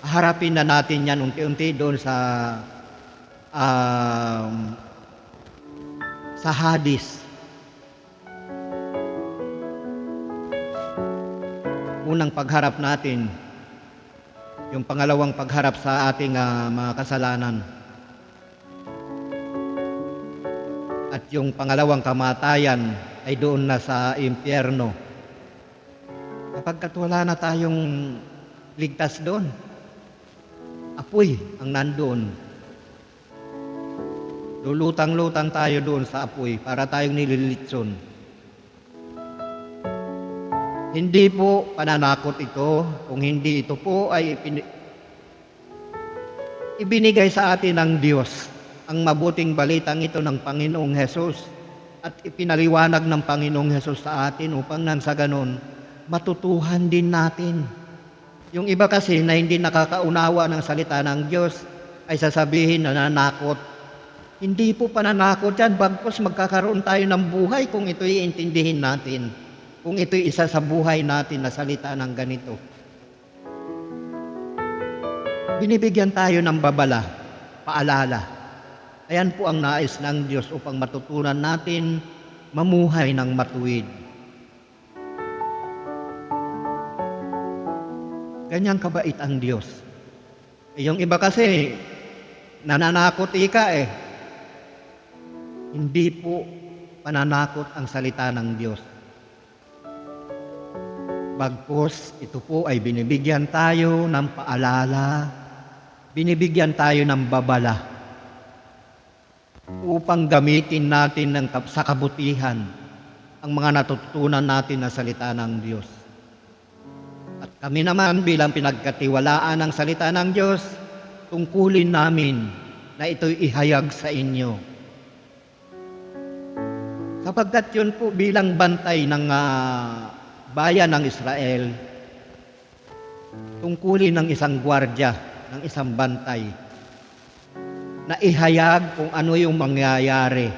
harapin na natin yan unti-unti doon sa Hades. Unang pagharap natin, yung pangalawang pagharap sa ating mga kasalanan. at yung pangalawang kamatayan ay doon na sa impyerno. Kapagkat wala na tayong ligtas doon, apoy ang nandoon. Lulutang-lutang tayo doon sa apoy para tayong nililitson. Hindi po pananakot ito, kung hindi ito po ay ibinigay sa atin ng Diyos ang mabuting balitang ito ng Panginoong Hesus at ipinaliwanag ng Panginoong Hesus sa atin upang nang sa ganon matutuhan din natin. Yung iba kasi na hindi nakakaunawa ng salita ng Diyos ay sasabihin na nanakot. Hindi po pananakot yan, bagkus magkakaroon tayo ng buhay kung ito'y iintindihin natin. Kung ito'y isa sa buhay natin na salita ng ganito. Binibigyan tayo ng babala, paalala. Ayan po ang nais ng Diyos upang matutunan natin mamuhay ng matuwid. Ganyan kabait ang Diyos. Yung iba kasi, nananakot ika eh. Hindi po pananakot ang salita ng Diyos. Bagkus, ito po ay binibigyan tayo ng paalala, binibigyan tayo ng babala upang gamitin natin sa kabutihan ang mga natutunan natin na salita ng Diyos. At kami naman bilang pinagkatiwalaan ng salita ng Diyos, tungkulin namin na ito'y ihayag sa inyo. Sapagkat yun po bilang bantay ng bayan ng Israel, tungkulin ng isang gwardya, ng isang bantay, na ihayag kung ano yung mangyayari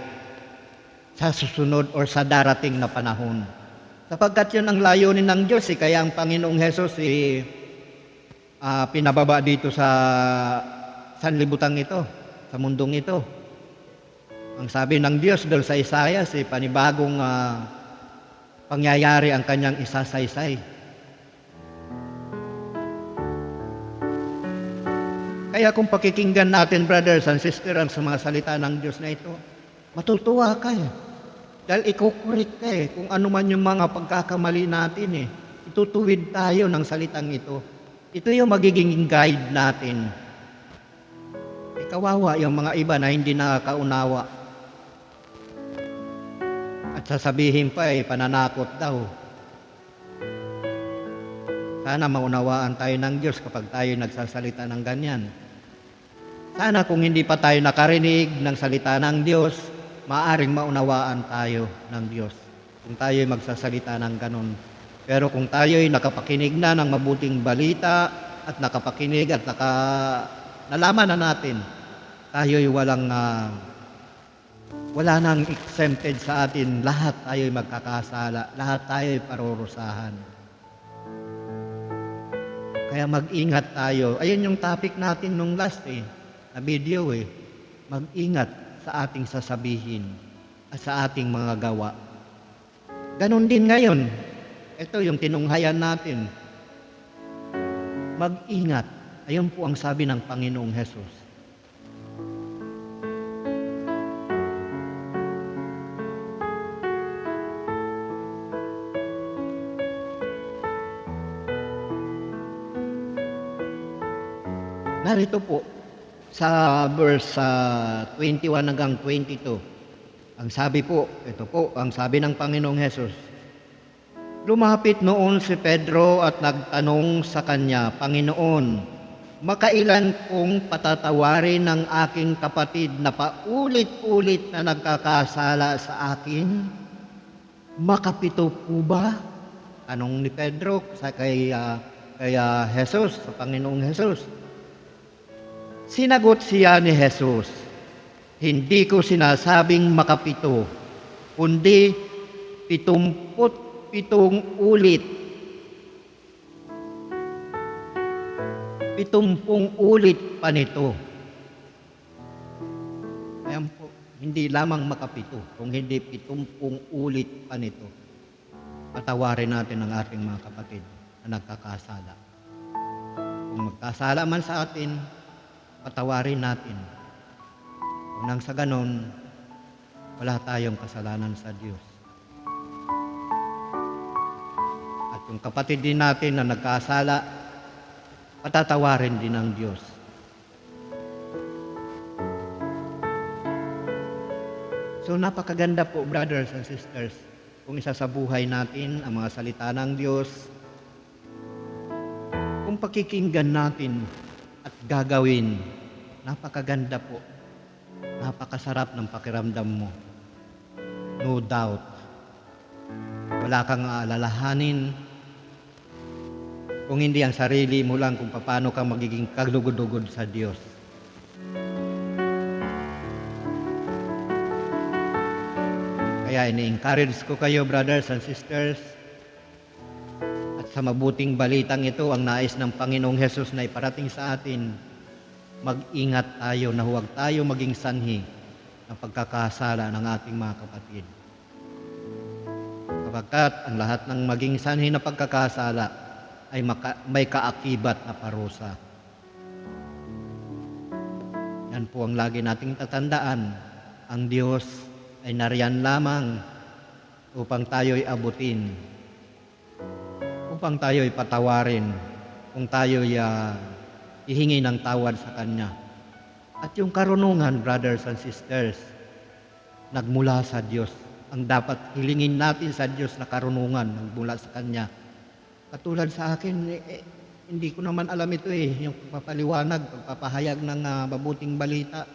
sa susunod o sa darating na panahon. Sapagkat yun ang layunin ng Diyos, kaya ang Panginoong Hesus pinababa dito sa sanlibutan ito, sa mundong ito. Ang sabi ng Diyos doon sa Isaias, panibagong pangyayari ang kanyang isasaysay. Kaya kung pakikinggan natin, brothers and sisters, ang sa mga salita ng Diyos na ito, matutuwa ka eh. Dahil ikukurik ka eh, kung ano man yung mga pagkakamali natin eh. Itutuwid tayo ng salitang ito. Ito yung magiging guide natin. Kawawa yung mga iba na hindi nakakaunawa. At sasabihin pa pananakot daw. Sana maunawaan tayo ng Diyos kapag tayo nagsasalita ng ganyan. Sana kung hindi pa tayo nakarinig ng salita ng Diyos, maaaring maunawaan tayo ng Diyos kung tayo magsasalita ng ganon. Pero kung tayo nakapakinig na ng mabuting balita at nakapakinig at nalaman na natin, tayo'y wala nang exempted sa atin. Lahat tayo'y magkakasala, lahat tayo'y parurusahan. Kaya mag-ingat tayo. Ayun yung topic natin nung last na video Mag-ingat sa ating sasabihin at sa ating mga gawa. Ganon din ngayon. Ito yung tinunghayan natin. Mag-ingat. Ayun po ang sabi ng Panginoong Hesus. Narito po sa verse 21 hanggang 22. Ang sabi po, ito po, ang sabi ng Panginoong Hesus. Lumapit noon si Pedro at nagtanong sa kanya, Panginoon, makailan kong patatawarin ng aking kapatid na paulit-ulit na nagkakasala sa akin? Makapito po ba? Tanong ni Pedro kay Jesus, sa Panginoong Jesus. Sinagot siya ni Jesus, hindi ko sinasabing makapito, kundi 77 ulit. 70 ulit pa nito. Ayan po, hindi lamang makapito, kung hindi 70 ulit pa nito. Patawarin natin ang ating mga kapatid na nagkakasala. Kung magkasala man sa atin, patawarin natin. Kung nang sa ganon, wala tayong kasalanan sa Diyos. At yung kapatid din natin na nagkasala, patatawarin din ng Diyos. So napakaganda po, brothers and sisters, kung isa sa buhay natin ang mga salita ng Diyos, kung pakikinggan natin at gagawin, napakaganda po. Napakasarap ng pakiramdam mo. No doubt. Wala kang aalalahanin kung hindi ang sarili mo lang kung paano ka magiging kalugod-ugod sa Diyos. Kaya ini-encourage ko kayo, brothers and sisters, at sa mabuting balitang ito, ang nais ng Panginoong Hesus na iparating sa atin, mag-ingat tayo na huwag tayo maging sanhi ng pagkakasala ng ating mga kapatid. Sapagkat ang lahat ng maging sanhi na pagkakasala ay may kaakibat na parusa. Yan po ang lagi nating tatandaan. Ang Diyos ay nariyan lamang upang tayo'y abutin, upang tayo'y patawarin, kung tayo'y ihingi ng tawad sa Kanya. At yung karunungan, brothers and sisters, nagmula sa Diyos. Ang dapat hilingin natin sa Diyos na karunungan nagmula sa Kanya. Katulad sa akin, hindi ko naman alam ito yung pagpapaliwanag, pagpapahayag ng mabuting balita.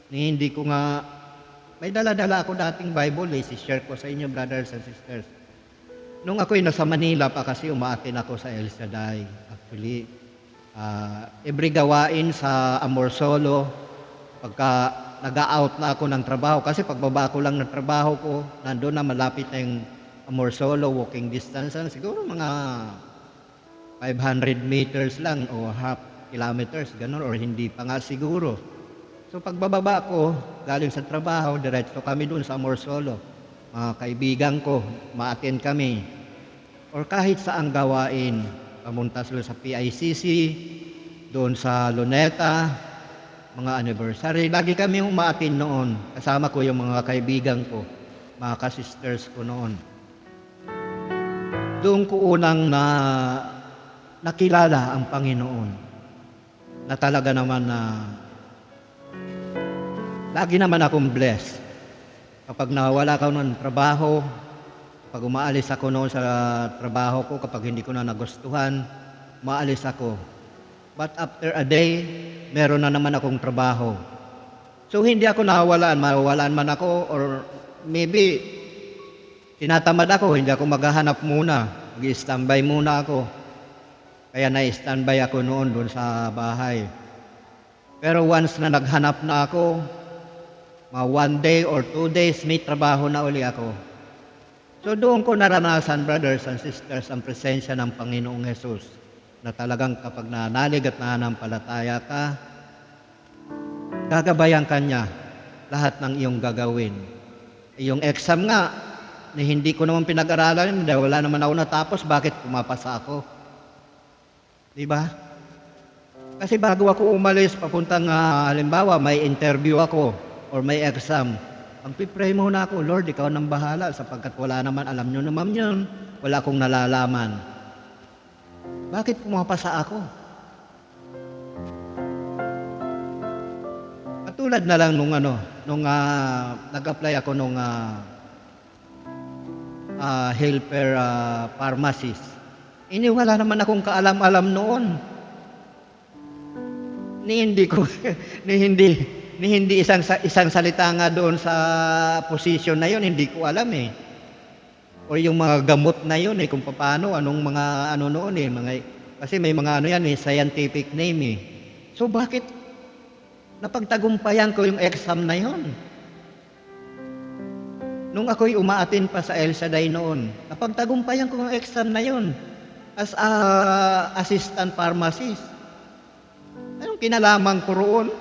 Hindi ko nga, may dala-dala ako dating Bible, share ko sa inyo, brothers and sisters. Nung ako'y nasa Manila pa kasi umaatin ako sa El Shaddai. Actually, every gawain sa Amorsolo, pagka nag-out na ako ng trabaho, kasi pagbaba ko lang ng trabaho ko, nandun na malapit na yung Amorsolo, walking distance, siguro mga 500 meters lang o half kilometers, ganun, or hindi pa nga siguro. So pagbababa ko, galing sa trabaho, diretso kami doon sa Amorsolo. Mga kaibigan ko, ma-attend kami. Or kahit saang gawain, pamunta sila sa PICC, doon sa Luneta, mga anniversary. Lagi kami umaatin noon. Kasama ko yung mga kaibigan ko, mga kasisters ko noon. Doon ko unang nakilala ang Panginoon. Na talaga naman lagi naman akong blessed. Kapag nawala ako ng trabaho, kapag umaalis ako noon sa trabaho ko, kapag hindi ko na nagustuhan, umaalis ako. But after a day, meron na naman akong trabaho. So hindi ako mawawalan man ako, or maybe tinatamad ako, hindi ako maghahanap muna, mag-standby muna ako. Kaya na-standby ako noon doon sa bahay. Pero once na naghanap na ako, mga 1 day or 2 days, may trabaho na uli ako. So doon ko naranasan, brothers and sisters, ang presensya ng Panginoong Hesus, na talagang kapag nanalig at nananampalataya ka, gagabayan ka niya lahat ng iyong gagawin. Yung exam nga, na hindi ko naman pinag-aralan, dahil wala naman ako natapos, bakit pumapasa ako? Diba? Kasi bago ako umalis, papuntang halimbawa, may interview ako, or may exam, ang pipray muna ako, Lord, ikaw nang bahala, sapagkat wala naman, alam nyo naman yun, wala akong nalalaman. Bakit pumapasa ako? Katulad na lang nung nag-apply ako nung helper pharmacist. Wala naman akong kaalam-alam noon. Hindi isang salita nga doon sa position na yun, hindi ko alam O yung mga gamot na yun kung paano, anong mga noon kasi may mga scientific name So bakit napagtagumpayan ko yung exam na yun? Nung ako'y umaatin pa sa El Shaddai noon, napagtagumpayan ko yung exam na yun as assistant pharmacist. Anong kinalaman ko roon?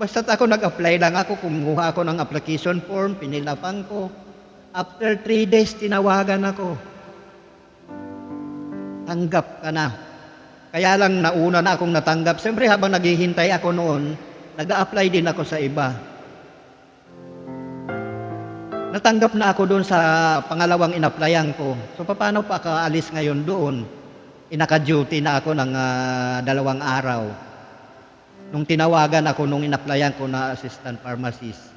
Basta't ako nag-apply lang ako, kumuha ako ng application form, pinilapan ko. After 3 days, tinawagan ako. Tanggap ka na. Kaya lang nauna na akong natanggap. Siyempre habang naghihintay ako noon, nag-a-apply din ako sa iba. natanggap na ako doon sa pangalawang inaplayan ko. So paano pa kaalis ngayon doon? Inaka-duty na ako ng 2 araw. Nung tinawagan ako nung inaplayan ko na assistant pharmacist.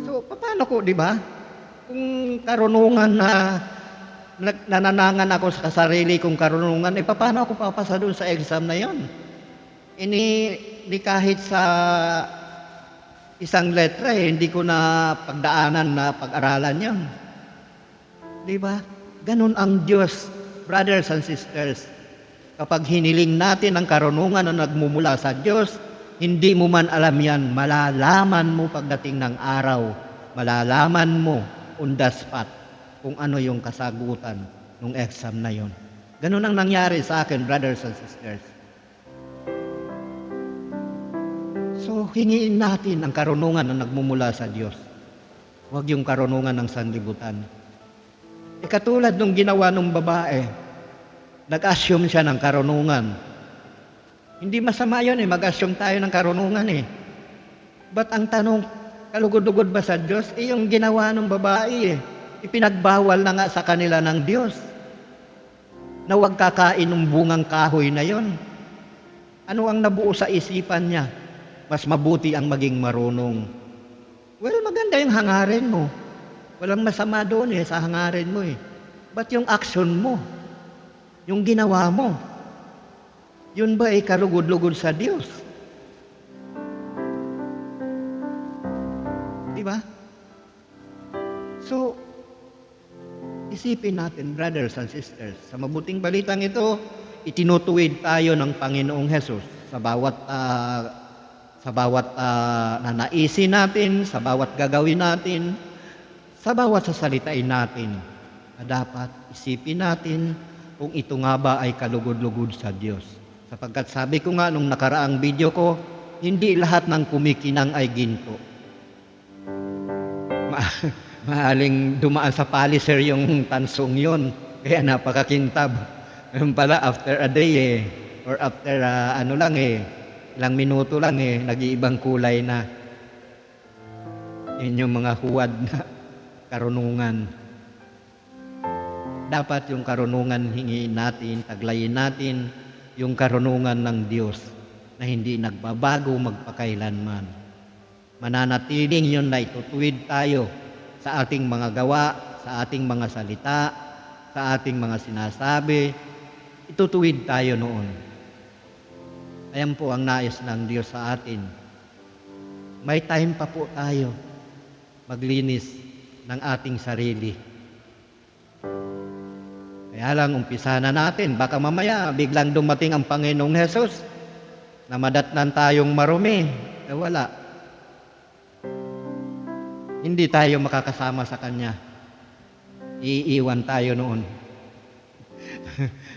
So paano ko, di ba? Kung karunungan na nananangan ako sa sarili kong karunungan, paano ako papasa doon sa exam na yon? Di kahit sa isang letra hindi ko na pagdaanan na pag-aralan yon. Di ba? Ganun ang Diyos, brothers and sisters. Kapag hiniling natin ang karunungan na nagmumula sa Diyos, hindi mo man alam yan, malalaman mo pagdating ng araw, malalaman mo on the spot kung ano yung kasagutan ng exam na yon. Ganun ang nangyari sa akin, brothers and sisters. So, hingiin natin ang karunungan na nagmumula sa Diyos. Huwag yung karunungan ng sanlibutan. Katulad nung ginawa ng babae, nag-assume siya ng karunungan. Hindi masama yun mag-assume tayo ng karunungan But ang tanong, kalugod-lugod ba sa Diyos? Yung ginawa ng babae ipinagbawal na nga sa kanila ng Diyos na huwag kakain ng bungang kahoy na yon. Ano ang nabuo sa isipan niya? Mas mabuti ang maging marunong. Well, maganda yung hangarin mo. Walang masama doon sa hangarin mo But yung action mo, yung ginawa mo, yun ba kalugod-lugod sa Diyos? Di ba? So, isipin natin, brothers and sisters, sa mabuting balitang ito, itinutuwid tayo ng Panginoong Hesus sa bawat nanaisin natin, sa bawat gagawin natin, sa bawat sasalitain natin. Dapat isipin natin kung ito nga ba ay kalugod-lugod sa Diyos. Sapagkat sabi ko nga nung nakaraang video ko, hindi lahat ng kumikinang ay ginto. Maaling dumaan sa paliser yung tansong yon, kaya napakakintab. Yung pala after a day or after ilang minuto lang nag-iibang kulay na. Yun yung mga huwad na karunungan. Dapat yung karunungan hingiin natin, taglayin natin, yung karunungan ng Diyos na hindi nagbabago magpakailanman. Mananatiling yun na itutuwid tayo sa ating mga gawa, sa ating mga salita, sa ating mga sinasabi. Itutuwid tayo noon. Ayan po ang nais ng Diyos sa atin. May time pa po tayo maglinis ng ating sarili. Kaya lang, umpisa na natin. Baka mamaya, biglang dumating ang Panginoong Hesus na madatnan tayong marumi. Wala. Hindi tayo makakasama sa Kanya. Iiwan tayo noon.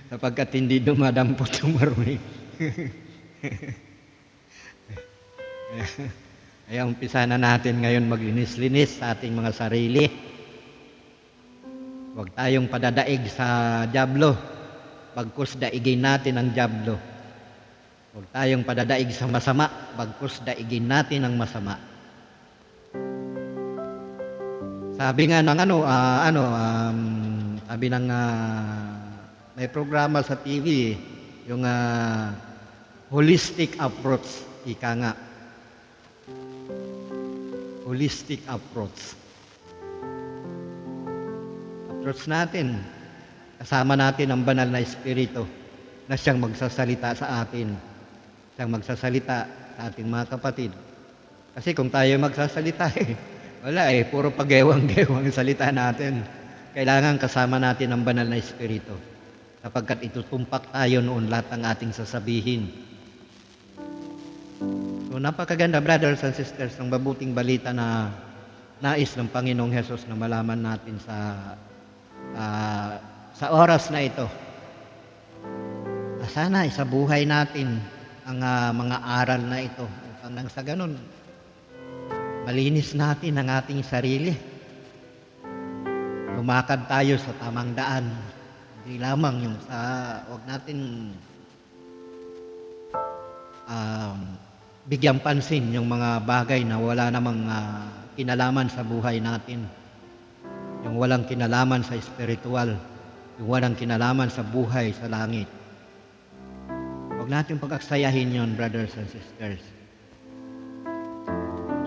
Sapagkat hindi dumadampot yung marumi. Kaya umpisa na natin ngayon maglinis-linis sa ating mga sarili. Huwag tayong padadaig sa dyablo. Bagkus daigin natin ang dyablo. Huwag tayong padadaig sa masama. Bagkus daigin natin ang masama. Sabi nga ng sabi ng may programa sa TV, yung holistic approach, ika nga. Holistic approach. Approach natin. Kasama natin ang banal na Espiritu na siyang magsasalita sa atin. Siyang magsasalita sa ating mga kapatid. Kasi kung tayo magsasalita wala puro pagewang-gewang salita natin. Kailangan kasama natin ang banal na Espiritu. Sapagkat itutumpak tayo noon lahat ng ating sasabihin. So napakaganda, brothers and sisters, ng mabuting balita na nais ng Panginoong Hesus na malaman natin sa oras na ito. Sana isabuhay natin ang mga aral na ito. Upang nang sa ganun, malinis natin ang ating sarili. Lumakad tayo sa tamang daan. Hindi lamang yung huwag natin bigyan pansin yung mga bagay na wala namang kinalaman sa buhay natin. Yung walang kinalaman sa spiritual, yung walang kinalaman sa buhay sa langit. Huwag natin pag-aksayahin yon, brothers and sisters.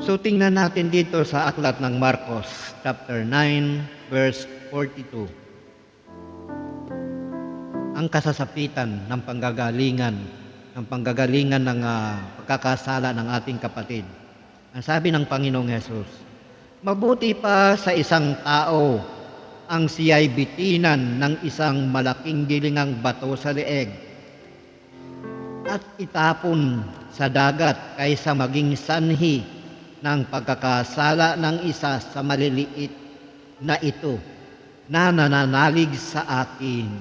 So tingnan natin dito sa aklat ng Marcos, chapter 9, verse 42. Ang kasasapitan ng panggagalingan ng pagkakasala ng ating kapatid. Ang sabi ng Panginoong Hesus, mabuti pa sa isang tao ang siya'y bitinan ng isang malaking gilingang bato sa leeg at itapon sa dagat kaysa maging sanhi ng pagkakasala ng isa sa maliliit na ito na nananalig sa atin.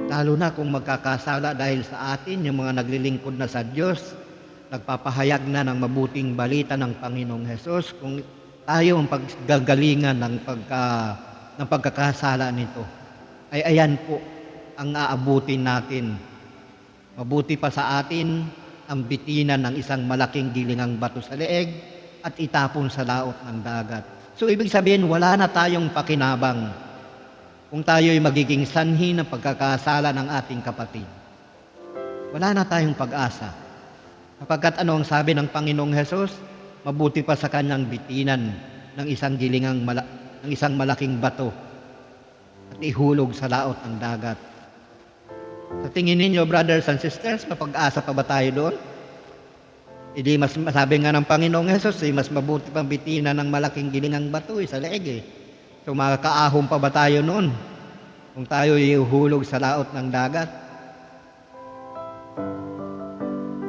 Lalo na kung magkakasala dahil sa atin, yung mga naglilingkod na sa Diyos, nagpapahayag na ng mabuting balita ng Panginoong Hesus, kung tayo ang paggagalingan ng pagkakasala nito, ay ayan po ang aabutin natin. Mabuti pa sa atin ang bitinan ng isang malaking gilingang bato sa leeg at itapon sa laot ng dagat. So ibig sabihin, wala na tayong pakinabang kung tayo'y magiging sanhi ng pagkakasala ng ating kapatid. Wala na tayong pag-asa. Kapagkat ano ang sabi ng Panginoong Hesus? Mabuti pa sa kanyang bitinan ng isang malaking bato at ihulog sa laot ng dagat. Sa tingin ninyo, brothers and sisters, mapag-asa pa ba tayo doon? Hindi, sabi nga ng Panginoong Hesus, mas mabuti pang bitinan ng malaking gilingang bato sa leeg. So makakaahon pa ba tayo noon kung tayo ihuhulog sa laot ng dagat?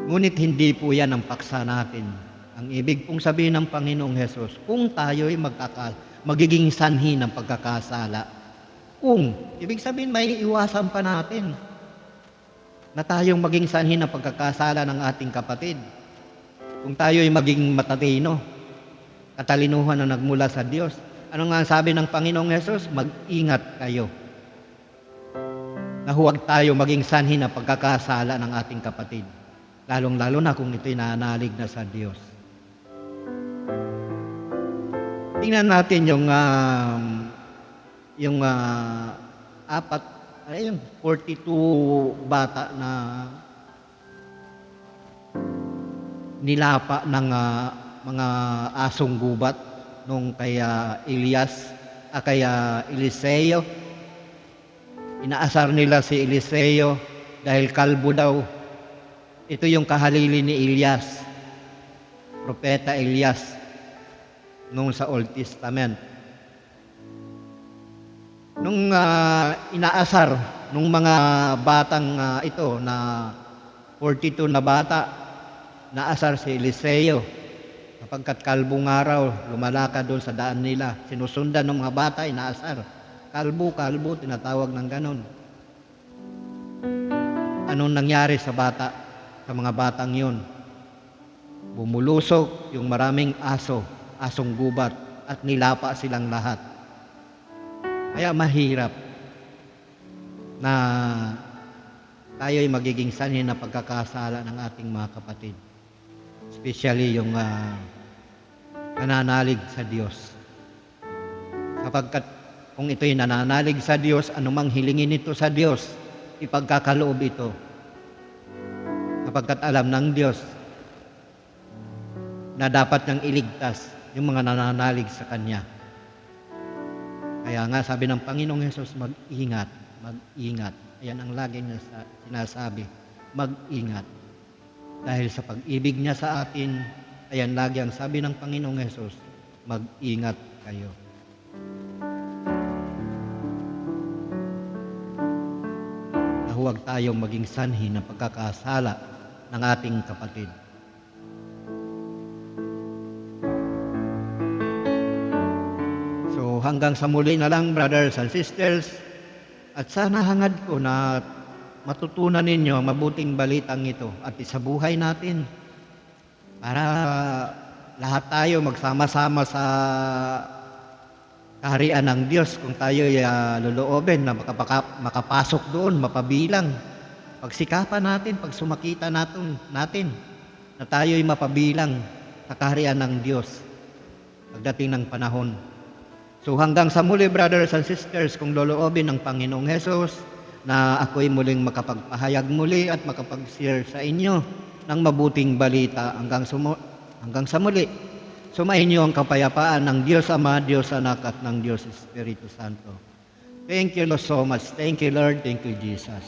Ngunit hindi po yan ang paksa natin. Ang ibig pong sabihin ng Panginoong Hesus, kung tayo'y magiging sanhi ng pagkakasala, ibig sabihin may iwasan pa natin na tayong maging sanhi ng pagkakasala ng ating kapatid. Kung tayo'y maging matatino, katalinuhan na nagmula sa Diyos, ano nga sabi ng Panginoong Hesus? Mag-ingat kayo na huwag tayo maging sanhi na pagkakasala ng ating kapatid. Lalong-lalo na kung ito'y nanalig na sa Diyos. Tingnan natin yung 42 bata na nilapa ng mga asong gubat nung kaya Eliseo. Inaasar nila si Eliseo dahil kalbo daw. Ito yung kahalili ni Elias, Propeta Elias, nung sa Old Testament. Nung inaasar nung mga batang ito na 42 na bata, naasar si Eliseo. Kapagkat kalbong araw, lumalakad doon sa daan nila. Sinusundan ng mga bata, inaasar. Kalbo, tinatawag ng ganon. Anong nangyari sa mga batang yun? Bumulusok yung maraming asong gubat, at nilapa silang lahat. Kaya mahirap na tayo'y magiging sanhi na pagkakasala ng ating mga kapatid. Especially yung nananalig sa Diyos. Sapagkat kung ito'y nananalig sa Diyos, anumang hilingin ito sa Diyos, ipagkakaloob ito. Sapagkat alam ng Diyos na dapat niyang iligtas yung mga nananalig sa Kanya. Kaya nga sabi ng Panginoong Hesus, mag-ingat. Ayan ang lagi niya sinasabi, mag-ingat. Dahil sa pag-ibig niya sa atin, ayan lagi ang sabi ng Panginoong Hesus, mag-ingat kayo. Na huwag tayong maging sanhi ng pagkakasala ng ating kapatid. So hanggang sa muli na lang, brothers and sisters, at sana hangad ko na matutunan ninyo ang mabuting balitang ito at sa buhay natin para lahat tayo magsama-sama sa kaharian ng Diyos kung tayo loloobin na makapasok doon, mapabilang. Pagsikapan natin, pagsumakita natin na tayo'y mapabilang sa kaharian ng Diyos. pagdating ng panahon. So hanggang sa muli, brothers and sisters, kung loloobin ng Panginoong Hesus, na ako'y muling makapagpahayag muli at makapag-share sa inyo ng mabuting balita hanggang sa muli. Sumayin niyo ang kapayapaan ng Diyos Ama, Diyos Anak at ng Diyos Espiritu Santo. Thank you so much. Thank you, Lord. Thank you, Jesus.